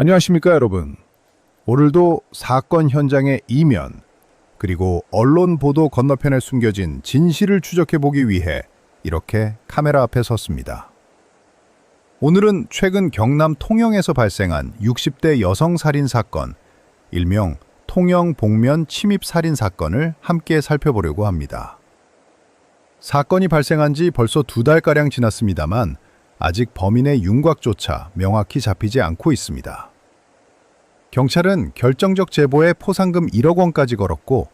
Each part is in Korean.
안녕하십니까, 여러분. 오늘도 사건 현장의 이면, 그리고 언론 보도 건너편에 숨겨진 진실을 추적해보기 위해 이렇게 카메라 앞에 섰습니다. 오늘은 최근 경남 통영에서 발생한 60대 여성 살인 사건, 일명 통영 복면 침입 살인 사건을 함께 살펴보려고 합니다. 사건이 발생한 지 벌써 2달가량 지났습니다만 아직 범인의 윤곽조차 명확히 잡히지 않고 있습니다. 경찰은 결정적 제보에 포상금 1억 원까지 걸었고,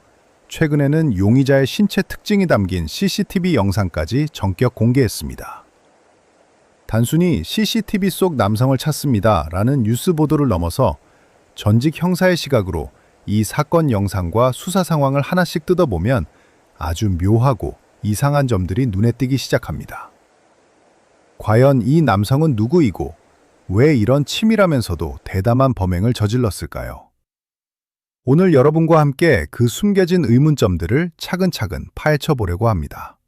최근에는 용의자의 신체 특징이 담긴 CCTV 영상까지 전격 공개했습니다. 단순히 CCTV 속 남성을 찾습니다 라는 뉴스 보도를 넘어서 전직 형사의 시각으로 이 사건 영상과 수사 상황을 하나씩 뜯어보면 아주 묘하고 이상한 점들이 눈에 띄기 시작합니다. 과연 이 남성은 누구이고 왜 이런 치밀하면서도 대담한 범행을 저질렀을까요? 오늘 여러분과 함께 그 숨겨진 의문점들을 차근차근 파헤쳐 보려고 합니다.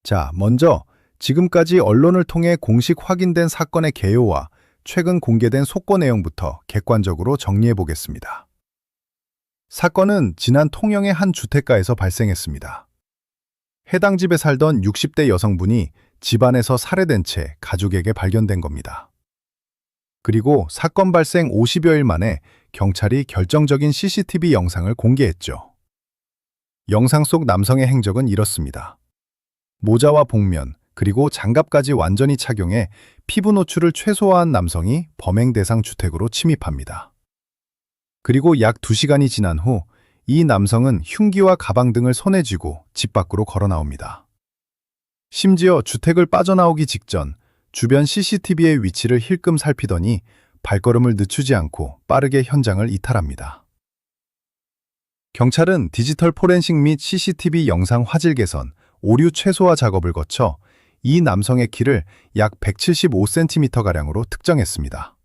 자, 먼저 지금까지 언론을 통해 공식 확인된 사건의 개요와 최근 공개된 속보 내용부터 객관적으로 정리해 보겠습니다. 사건은 지난 통영의 한 주택가에서 발생했습니다. 해당 집에 살던 60대 여성분이 집안에서 살해된 채 가족에게 발견된 겁니다. 그리고 사건 발생 50여일 만에 경찰이 결정적인 CCTV 영상을 공개했죠. 영상 속 남성의 행적은 이렇습니다. 모자와 복면, 그리고 장갑까지 완전히 착용해 피부 노출을 최소화한 남성이 범행 대상 주택으로 침입합니다. 그리고 약 2시간이 지난 후 이 남성은 흉기와 가방 등을 손에 쥐고 집 밖으로 걸어 나옵니다. 심지어 주택을 빠져나오기 직전 주변 CCTV의 위치를 힐끔 살피더니 발걸음을 늦추지 않고 빠르게 현장을 이탈합니다. 경찰은 디지털 포렌식 및 CCTV 영상 화질 개선, 오류 최소화 작업을 거쳐 이 남성의 키를 약 175cm가량으로 특정했습니다.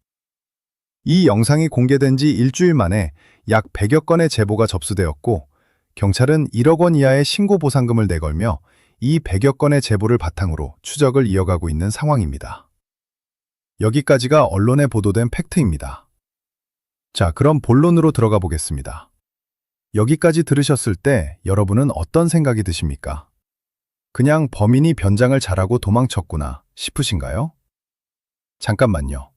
이 영상이 공개된 지 일주일 만에 약 100여 건의 제보가 접수되었고, 경찰은 1억 원 이하의 신고 보상금을 내걸며 이 100여 건의 제보를 바탕으로 추적을 이어가고 있는 상황입니다. 여기까지가 언론에 보도된 팩트입니다. 자, 그럼 본론으로 들어가 보겠습니다. 여기까지 들으셨을 때 여러분은 어떤 생각이 드십니까? 그냥 범인이 변장을 잘하고 도망쳤구나 싶으신가요? 잠깐만요.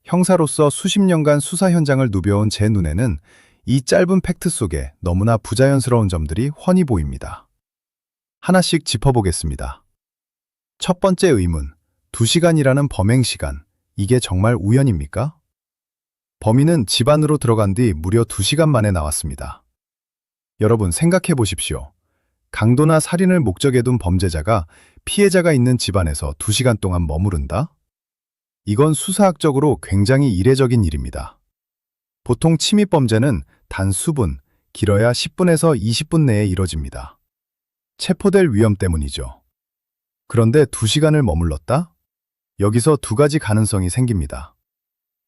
형사로서 수십 년간 수사 현장을 누벼온 제 눈에는 이 짧은 팩트 속에 너무나 부자연스러운 점들이 훤히 보입니다. 하나씩 짚어보겠습니다. 첫 번째 의문, 2시간이라는 범행 시간, 이게 정말 우연입니까? 범인은 집 안으로 들어간 뒤 무려 2시간 만에 나왔습니다. 여러분 생각해 보십시오. 강도나 살인을 목적에 둔 범죄자가 피해자가 있는 집안에서 2시간 동안 머무른다? 이건 수사학적으로 굉장히 이례적인 일입니다. 보통 침입범죄는 단 수분, 길어야 10분에서 20분 내에 이뤄집니다. 체포될 위험 때문이죠. 그런데 2시간을 머물렀다? 여기서 2가지 가능성이 생깁니다.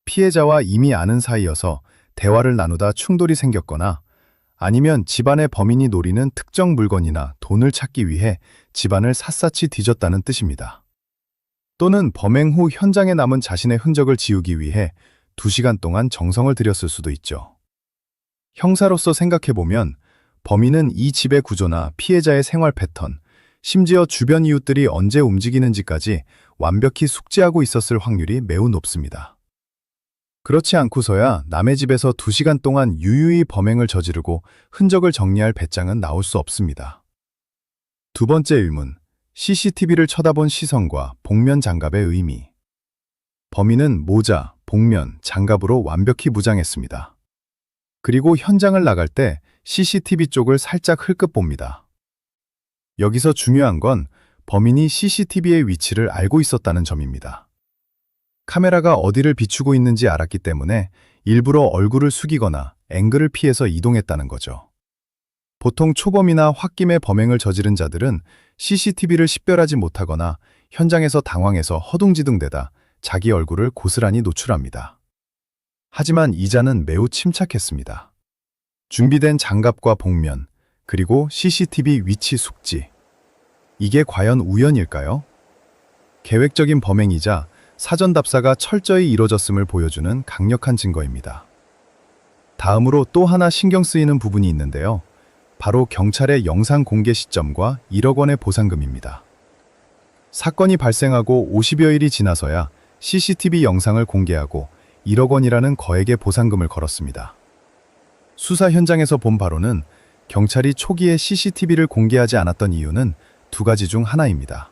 피해자와 이미 아는 사이여서 대화를 나누다 충돌이 생겼거나, 아니면 집안의 범인이 노리는 특정 물건이나 돈을 찾기 위해 집안을 샅샅이 뒤졌다는 뜻입니다. 또는 범행 후 현장에 남은 자신의 흔적을 지우기 위해 2시간 동안 정성을 들였을 수도 있죠. 형사로서 생각해보면 범인은 이 집의 구조나 피해자의 생활 패턴, 심지어 주변 이웃들이 언제 움직이는지까지 완벽히 숙지하고 있었을 확률이 매우 높습니다. 그렇지 않고서야 남의 집에서 2시간 동안 유유히 범행을 저지르고 흔적을 정리할 배짱은 나올 수 없습니다. 두 번째 의문, CCTV를 쳐다본 시선과 복면 장갑의 의미. 범인은 모자, 복면, 장갑으로 완벽히 무장했습니다. 그리고 현장을 나갈 때 CCTV 쪽을 살짝 흘끗 봅니다. 여기서 중요한 건 범인이 CCTV의 위치를 알고 있었다는 점입니다. 카메라가 어디를 비추고 있는지 알았기 때문에 일부러 얼굴을 숙이거나 앵글을 피해서 이동했다는 거죠. 보통 초범이나 홧김에 범행을 저지른 자들은 CCTV를 식별하지 못하거나 현장에서 당황해서 허둥지둥대다 자기 얼굴을 고스란히 노출합니다. 하지만 이자는 매우 침착했습니다. 준비된 장갑과 복면, 그리고 CCTV 위치 숙지. 이게 과연 우연일까요? 계획적인 범행이자 사전 답사가 철저히 이뤄졌음을 보여주는 강력한 증거입니다. 다음으로 또 하나 신경 쓰이는 부분이 있는데요. 바로 경찰의 영상 공개 시점과 1억 원의 보상금입니다. 사건이 발생하고 50여일이 지나서야 CCTV 영상을 공개하고 1억 원이라는 거액의 보상금을 걸었습니다. 수사 현장에서 본 바로는 경찰이 초기에 CCTV를 공개하지 않았던 이유는 두 가지 중 하나입니다.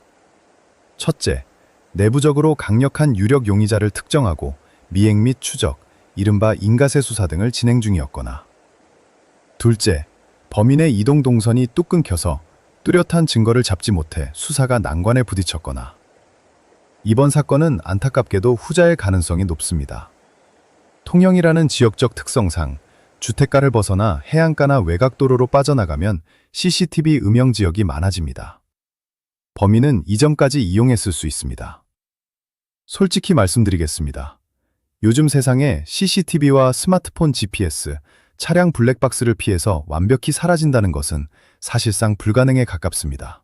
첫째, 내부적으로 강력한 유력 용의자를 특정하고 미행 및 추적, 이른바 인가세 수사 등을 진행 중이었거나, 둘째, 범인의 이동 동선이 뚝 끊겨서 뚜렷한 증거를 잡지 못해 수사가 난관에 부딪혔거나, 이번 사건은 안타깝게도 후자의 가능성이 높습니다. 통영이라는 지역적 특성상 주택가를 벗어나 해안가나 외곽도로로 빠져나가면 CCTV 음영 지역이 많아집니다. 범인은 이전까지 이용했을 수 있습니다. 솔직히 말씀드리겠습니다. 요즘 세상에 CCTV와 스마트폰 GPS, 차량 블랙박스를 피해서 완벽히 사라진다는 것은 사실상 불가능에 가깝습니다.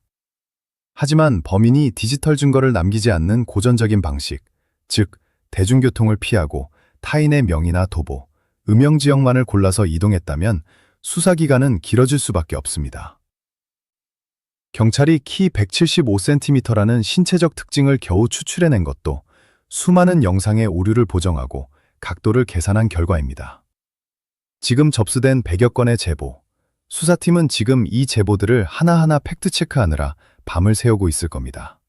하지만 범인이 디지털 증거를 남기지 않는 고전적인 방식, 즉 대중교통을 피하고 타인의 명의나 도보, 음영 지역만을 골라서 이동했다면 수사기간은 길어질 수밖에 없습니다. 경찰이 키 175cm라는 신체적 특징을 겨우 추출해낸 것도 수많은 영상의 오류를 보정하고 각도를 계산한 결과입니다. 지금 접수된 100여 건의 제보, 수사팀은 지금 이 제보들을 하나하나 팩트체크하느라 밤을 새우고 있을 겁니다.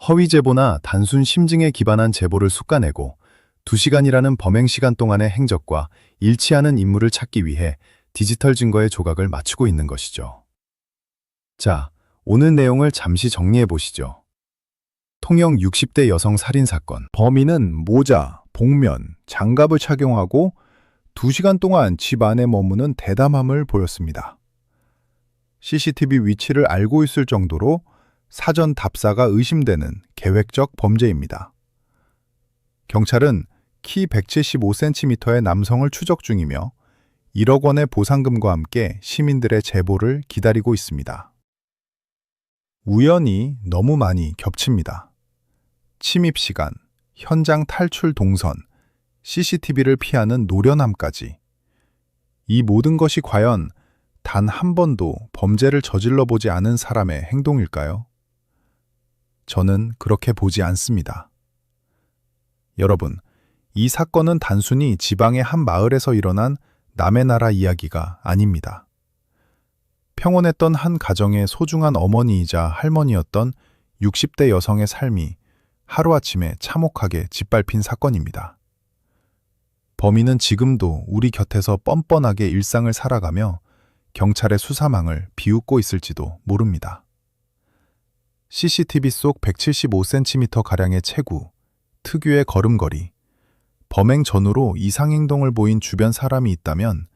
허위 제보나 단순 심증에 기반한 제보를 솎아내고 2시간이라는 범행 시간 동안의 행적과 일치하는 인물을 찾기 위해 디지털 증거의 조각을 맞추고 있는 것이죠. 자, 오늘 내용을 잠시 정리해 보시죠. 통영 60대 여성 살인 사건. 범인은 모자, 복면, 장갑을 착용하고 2시간 동안 집 안에 머무는 대담함을 보였습니다. CCTV 위치를 알고 있을 정도로 사전 답사가 의심되는 계획적 범죄입니다. 경찰은 키 175cm의 남성을 추적 중이며 1억 원의 보상금과 함께 시민들의 제보를 기다리고 있습니다. 우연이 너무 많이 겹칩니다. 침입 시간, 현장 탈출 동선, CCTV를 피하는 노련함까지. 이 모든 것이 과연 단 한 번도 범죄를 저질러 보지 않은 사람의 행동일까요? 저는 그렇게 보지 않습니다. 여러분, 이 사건은 단순히 지방의 한 마을에서 일어난 남의 나라 이야기가 아닙니다. 평온했던 한 가정의 소중한 어머니이자 할머니였던 60대 여성의 삶이 하루아침에 참혹하게 짓밟힌 사건입니다. 범인은 지금도 우리 곁에서 뻔뻔하게 일상을 살아가며 경찰의 수사망을 비웃고 있을지도 모릅니다. CCTV 속 175cm가량의 체구, 특유의 걸음걸이, 범행 전후로 이상행동을 보인 주변 사람이 있다면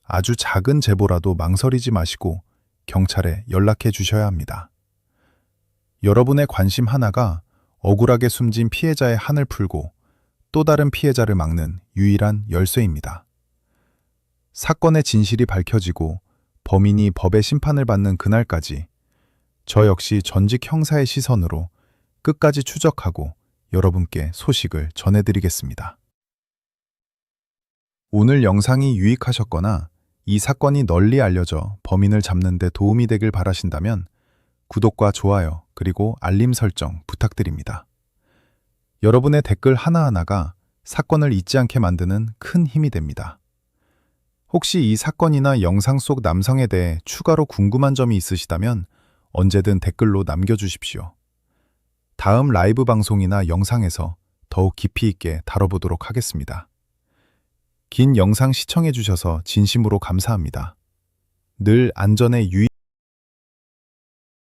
아주 작은 제보라도 망설이지 마시고 경찰에 연락해 주셔야 합니다. 여러분의 관심 하나가 억울하게 숨진 피해자의 한을 풀고 또 다른 피해자를 막는 유일한 열쇠입니다. 사건의 진실이 밝혀지고 범인이 법의 심판을 받는 그날까지 저 역시 전직 형사의 시선으로 끝까지 추적하고 여러분께 소식을 전해드리겠습니다. 오늘 영상이 유익하셨거나 이 사건이 널리 알려져 범인을 잡는 데 도움이 되길 바라신다면 구독과 좋아요 그리고 알림 설정 부탁드립니다. 여러분의 댓글 하나하나가 사건을 잊지 않게 만드는 큰 힘이 됩니다. 혹시 이 사건이나 영상 속 남성에 대해 추가로 궁금한 점이 있으시다면 언제든 댓글로 남겨주십시오. 다음 라이브 방송이나 영상에서 더욱 깊이 있게 다뤄보도록 하겠습니다. 긴 영상 시청해주셔서 진심으로 감사합니다. 늘 안전에 유의